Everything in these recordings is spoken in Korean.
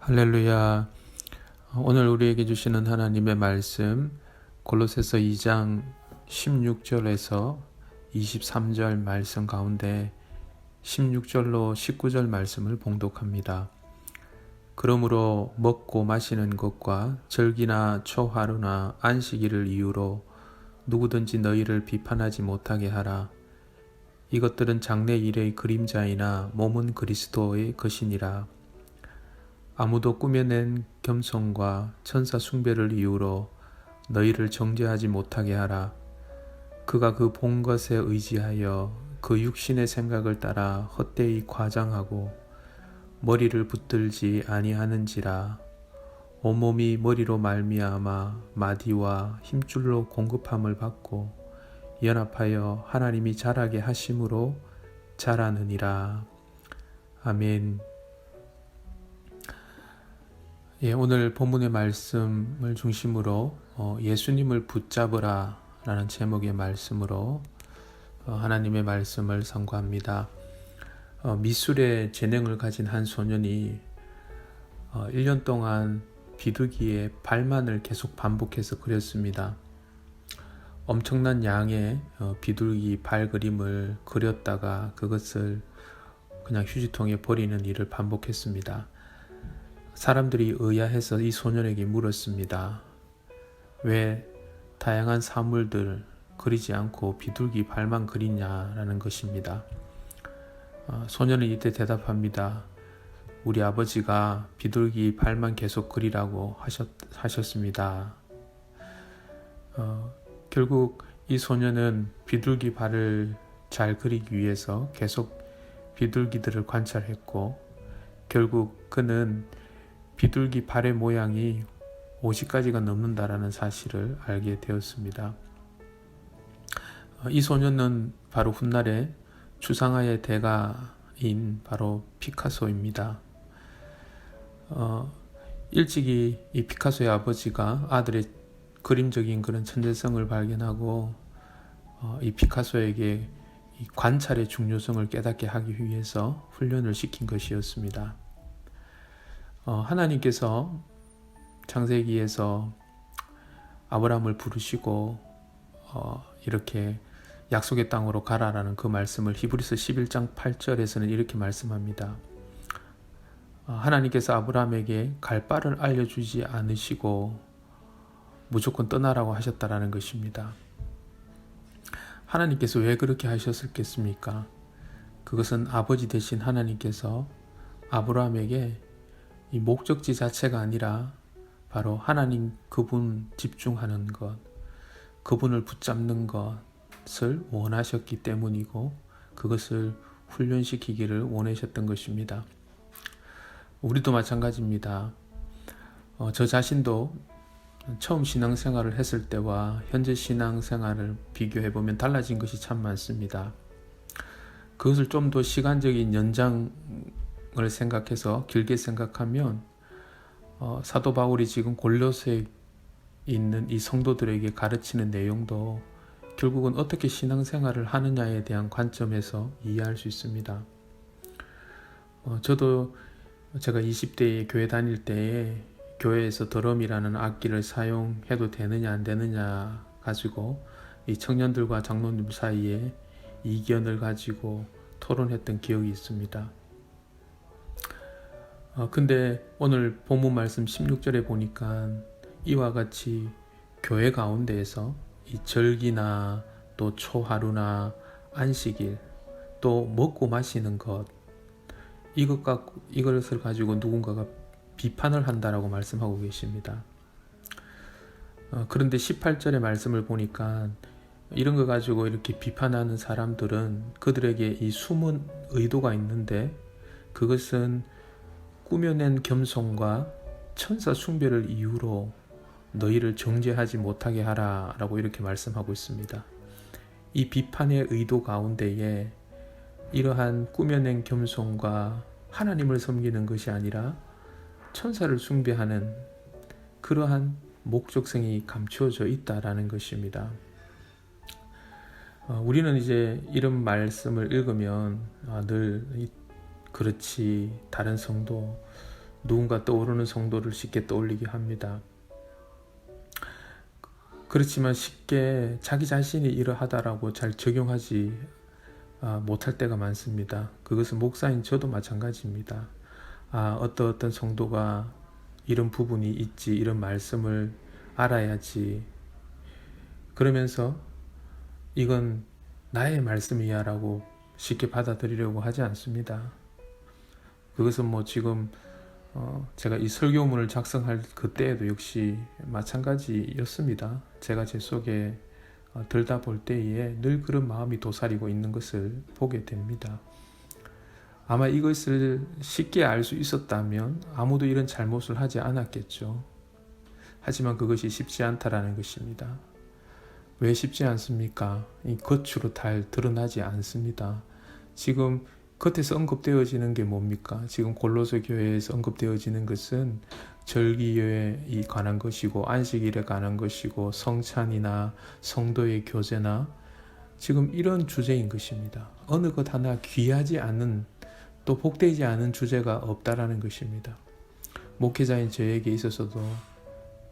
할렐루야. 오늘 우리에게 주시는 하나님의 말씀 골로새서 2장 16절에서 23절 말씀 가운데 16절로 19절 말씀을 봉독합니다. 그러므로 먹고 마시는 것과 절기나 초하루나 안식일을 이유로 누구든지 너희를 비판하지 못하게 하라. 이것들은 장래 일의 그림자이나 몸은 그리스도의 것이니라. 아무도 꾸며낸 겸손과 천사 숭배를 이유로 너희를 정죄하지 못하게 하라. 그가 그 본 것에 의지하여 그 육신의 생각을 따라 헛되이 과장하고 머리를 붙들지 아니하는지라. 온몸이 머리로 말미암아 마디와 힘줄로 공급함을 받고 연합하여 하나님이 자라게 하심으로 자라느니라. 아멘. 오늘 본문의 말씀을 중심으로 예수님을 붙잡으라 라는 제목의 말씀으로 하나님의 말씀을 선고합니다. 미술의 재능을 가진 한 소년이 1년 동안 비둘기의 발만을 계속 반복해서 그렸습니다. 엄청난 양의 비둘기 발 그림을 그렸다가 그것을 그냥 휴지통에 버리는 일을 반복했습니다. 사람들이 의아해서 이 소년에게 물었습니다. 왜 다양한 사물들 그리지 않고 비둘기 발만 그리냐라는 것입니다. 소년은 이때 대답합니다. 우리 아버지가 비둘기 발만 계속 그리라고 하셨습니다. 결국 이 소년은 비둘기 발을 잘 그리기 위해서 계속 비둘기들을 관찰했고 결국 그는 비둘기 발의 모양이 50가지가 넘는다라는 사실을 알게 되었습니다. 이 소년은 바로 훗날에 추상화의 대가인 바로 피카소입니다. 일찍이 이 피카소의 아버지가 아들의 그림적인 그런 천재성을 발견하고 이 피카소에게 이 관찰의 중요성을 깨닫게 하기 위해서 훈련을 시킨 것이었습니다. 하나님께서 창세기에서 아브라함을 부르시고 이렇게 약속의 땅으로 가라라는 그 말씀을 히브리서 11장 8절에서는 이렇게 말씀합니다. 하나님께서 아브라함에게 갈 바를 알려주지 않으시고 무조건 떠나라고 하셨다라는 것입니다. 하나님께서 왜 그렇게 하셨겠습니까? 그것은 아버지 되신 하나님께서 아브라함에게 이 목적지 자체가 아니라 바로 하나님 그분 집중하는 것, 그분을 붙잡는 것을 원하셨기 때문이고 그것을 훈련시키기를 원하셨던 것입니다. 우리도 마찬가지입니다. 저 자신도 처음 신앙생활을 했을 때와 현재 신앙생활을 비교해보면 달라진 것이 참 많습니다. 그것을 좀 더 시간적인 연장을 생각해서 길게 생각하면 사도 바울이 지금 골로새에 있는 이 성도들에게 가르치는 내용도 결국은 어떻게 신앙생활을 하느냐에 대한 관점에서 이해할 수 있습니다. 저도 제가 20대에 교회 다닐 때에 교회에서 드럼이라는 악기를 사용해도 되느냐 안 되느냐 가지고 이 청년들과 장로님 사이에 이견을 가지고 토론했던 기억이 있습니다. 근데 오늘 본문 말씀 16절에 보니까 이와 같이 교회 가운데에서 이 절기나 또 초하루나 안식일 또 먹고 마시는 것 이것을 가지고 누군가가 비판을 한다라고 말씀하고 계십니다. 그런데 18절의 말씀을 보니까 이런 거 가지고 이렇게 비판하는 사람들은 그들에게 이 숨은 의도가 있는데 그것은 꾸며낸 겸손과 천사 숭배를 이유로 너희를 정죄하지 못하게 하라 라고 이렇게 말씀하고 있습니다. 이 비판의 의도 가운데에 이러한 꾸며낸 겸손과 하나님을 섬기는 것이 아니라 천사를 숭배하는 그러한 목적성이 감추어져 있다라는 것입니다. 우리는 이제 이런 말씀을 읽으면 늘 그렇지 다른 성도 누군가 떠오르는 성도를 쉽게 떠올리게 합니다. 그렇지만 쉽게 자기 자신이 이러하다라고 잘 적용하지 못할 때가 많습니다. 그것은 목사인 저도 마찬가지입니다. 어떤 성도가 이런 부분이 있지, 이런 말씀을 알아야지, 그러면서 이건 나의 말씀이야 라고 쉽게 받아들이려고 하지 않습니다. 그것은 지금 제가 이 설교문을 작성할 그때에도 역시 마찬가지였습니다. 제가 제 속에 들다 볼 때에 늘 그런 마음이 도사리고 있는 것을 보게 됩니다. 아마 이것을 쉽게 알 수 있었다면 아무도 이런 잘못을 하지 않았겠죠. 하지만 그것이 쉽지 않다라는 것입니다. 왜 쉽지 않습니까? 이 겉으로 잘 드러나지 않습니다. 지금 겉에서 언급되어지는 게 뭡니까? 지금 골로새 교회에서 언급되어지는 것은 절기에 관한 것이고 안식일에 관한 것이고 성찬이나 성도의 교제나 지금 이런 주제인 것입니다. 어느 것 하나 귀하지 않은 또 복되지 않은 주제가 없다라는 것입니다. 목회자인 저에게 있어서도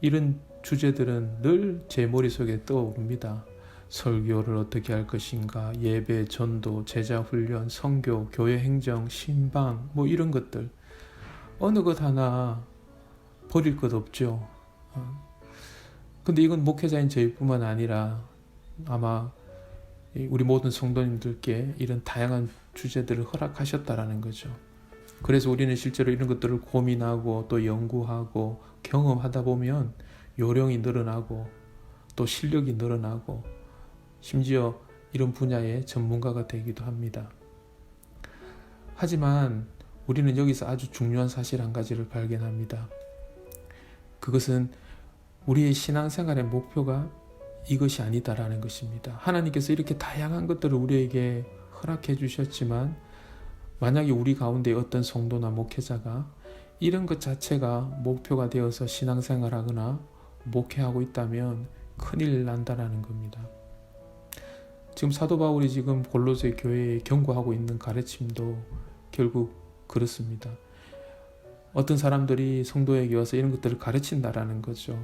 이런 주제들은 늘 제 머릿속에 떠오릅니다. 설교를 어떻게 할 것인가, 예배, 전도, 제자 훈련, 선교, 교회 행정, 신방 이런 것들 어느 것 하나 버릴 것 없죠. 근데 이건 목회자인 저희뿐만 아니라 아마 우리 모든 성도님들께 이런 다양한 주제들을 허락하셨다라는 거죠. 그래서 우리는 실제로 이런 것들을 고민하고 또 연구하고 경험하다 보면 요령이 늘어나고 또 실력이 늘어나고 심지어 이런 분야의 전문가가 되기도 합니다. 하지만 우리는 여기서 아주 중요한 사실 한 가지를 발견합니다. 그것은 우리의 신앙생활의 목표가 이것이 아니다라는 것입니다. 하나님께서 이렇게 다양한 것들을 우리에게 허락해 주셨지만 만약에 우리 가운데 어떤 성도나 목회자가 이런 것 자체가 목표가 되어서 신앙생활하거나 목회하고 있다면 큰일 난다라는 겁니다. 지금 사도 바울이 지금 골로새 교회에 경고하고 있는 가르침도 결국 그렇습니다. 어떤 사람들이 성도에게 와서 이런 것들을 가르친다라는 거죠.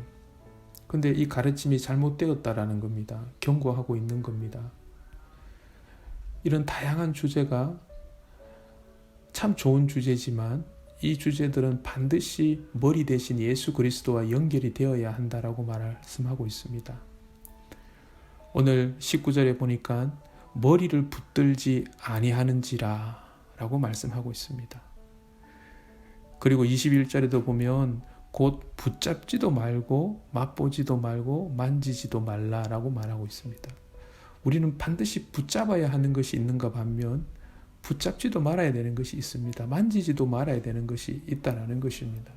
근데 이 가르침이 잘못되었다라는 겁니다. 경고하고 있는 겁니다. 이런 다양한 주제가 참 좋은 주제지만 이 주제들은 반드시 머리 대신 예수 그리스도와 연결이 되어야 한다라고 말씀하고 있습니다. 오늘 19절에 보니까 머리를 붙들지 아니하는지라 라고 말씀하고 있습니다. 그리고 21절에도 보면 곧 붙잡지도 말고 맛보지도 말고 만지지도 말라라고 말하고 있습니다. 우리는 반드시 붙잡아야 하는 것이 있는가 반면 붙잡지도 말아야 되는 것이 있습니다. 만지지도 말아야 되는 것이 있다라는 것입니다.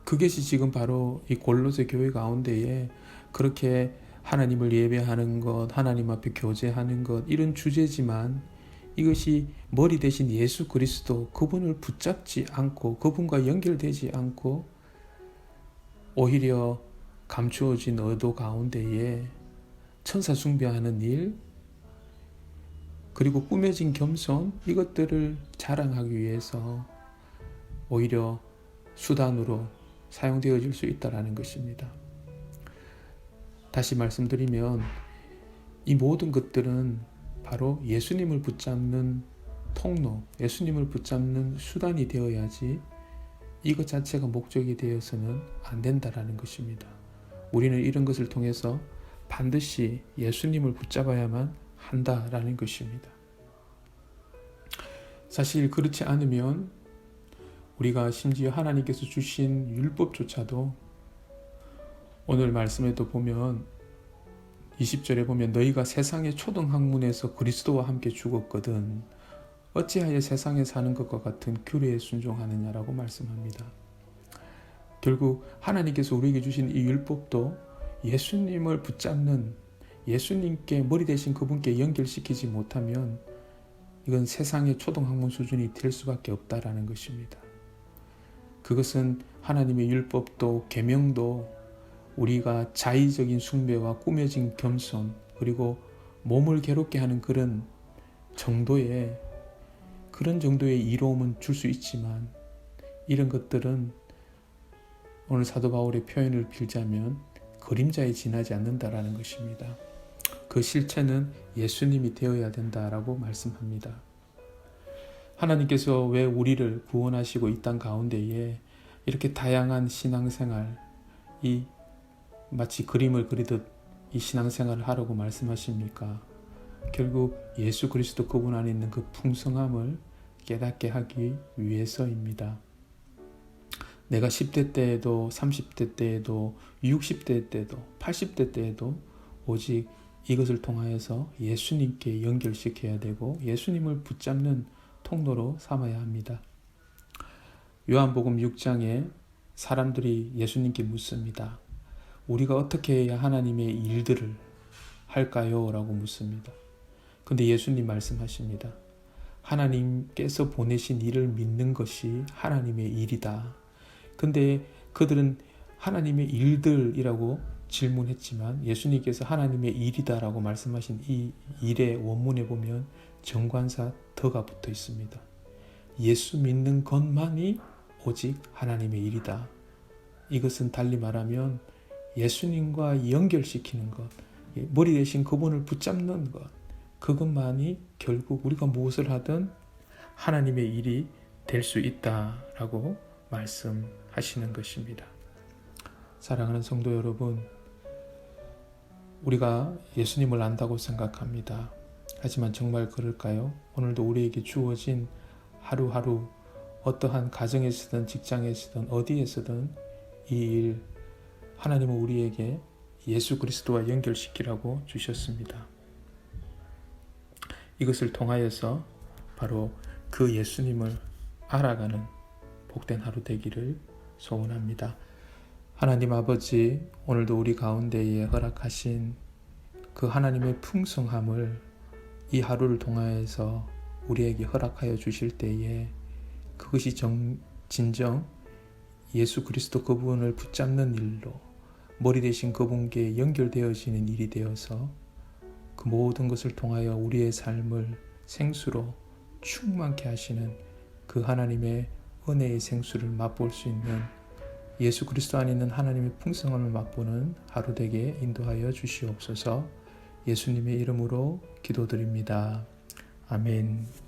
그것이 지금 바로 이 골로새 교회 가운데에 그렇게 하나님을 예배하는 것, 하나님 앞에 교제하는 것 이런 주제지만 이것이 머리 대신 예수 그리스도 그분을 붙잡지 않고 그분과 연결되지 않고 오히려 감추어진 의도 가운데에 천사 숭배하는 일 그리고 꾸며진 겸손 이것들을 자랑하기 위해서 오히려 수단으로 사용되어질 수 있다는 것입니다. 다시 말씀드리면 이 모든 것들은 바로 예수님을 붙잡는 통로, 예수님을 붙잡는 수단이 되어야지 이것 자체가 목적이 되어서는 안 된다라는 것입니다. 우리는 이런 것을 통해서 반드시 예수님을 붙잡아야만 한다라는 것입니다. 사실 그렇지 않으면 우리가 심지어 하나님께서 주신 율법조차도 오늘 말씀에도 보면 20절에 보면 너희가 세상의 초등학문에서 그리스도와 함께 죽었거든 어찌하여 세상에 사는 것과 같은 규례에 순종하느냐라고 말씀합니다. 결국 하나님께서 우리에게 주신 이 율법도 예수님을 붙잡는 예수님께 머리 대신 그분께 연결시키지 못하면 이건 세상의 초등학문 수준이 될 수밖에 없다라는 것입니다. 그것은 하나님의 율법도 계명도 우리가 자의적인 숭배와 꾸며진 겸손 그리고 몸을 괴롭게 하는 그런 정도의 그런 정도의 이로움은 줄 수 있지만 이런 것들은 오늘 사도 바울의 표현을 빌자면 그림자에 지나지 않는다라는 것입니다. 그 실체는 예수님이 되어야 된다라고 말씀합니다. 하나님께서 왜 우리를 구원하시고 이 땅 가운데에 이렇게 다양한 신앙생활, 이 마치 그림을 그리듯 이 신앙생활을 하라고 말씀하십니까? 결국 예수 그리스도 그분 안에 있는 그 풍성함을 깨닫게 하기 위해서입니다. 내가 10대 때에도 30대 때에도 60대 때도 80대 때에도 오직 이것을 통하여서 예수님께 연결시켜야 되고 예수님을 붙잡는 통로로 삼아야 합니다. 요한복음 6장에 사람들이 예수님께 묻습니다. 우리가 어떻게 해야 하나님의 일들을 할까요? 라고 묻습니다. 근데 예수님 말씀하십니다. 하나님께서 보내신 일을 믿는 것이 하나님의 일이다. 근데 그들은 하나님의 일들이라고 질문했지만 예수님께서 하나님의 일이다라고 말씀하신 이 일의 원문에 보면 정관사 더가 붙어 있습니다. 예수 믿는 것만이 오직 하나님의 일이다. 이것은 달리 말하면 예수님과 연결시키는 것, 머리 대신 그분을 붙잡는 것, 그것만이 결국 우리가 무엇을 하든 하나님의 일이 될 수 있다라고 말씀하시는 것입니다. 사랑하는 성도 여러분, 우리가 예수님을 안다고 생각합니다. 하지만 정말 그럴까요? 오늘도 우리에게 주어진 하루하루 어떠한 가정에서든 직장에서든 어디에서든 이 일 하나님은 우리에게 예수 그리스도와 연결시키라고 주셨습니다. 이것을 통하여서 바로 그 예수님을 알아가는 복된 하루 되기를 소원합니다. 하나님 아버지, 오늘도 우리 가운데에 허락하신 그 하나님의 풍성함을 이 하루를 통하여서 우리에게 허락하여 주실 때에 그것이 진정 예수 그리스도 그분을 붙잡는 일로 머리 대신 그분께 연결되어지는 일이 되어서 그 모든 것을 통하여 우리의 삶을 생수로 충만케 하시는 그 하나님의 은혜의 생수를 맛볼 수 있는 예수 그리스도 안에 있는 하나님의 풍성함을 맛보는 하루 되게 인도하여 주시옵소서. 예수님의 이름으로 기도드립니다. 아멘.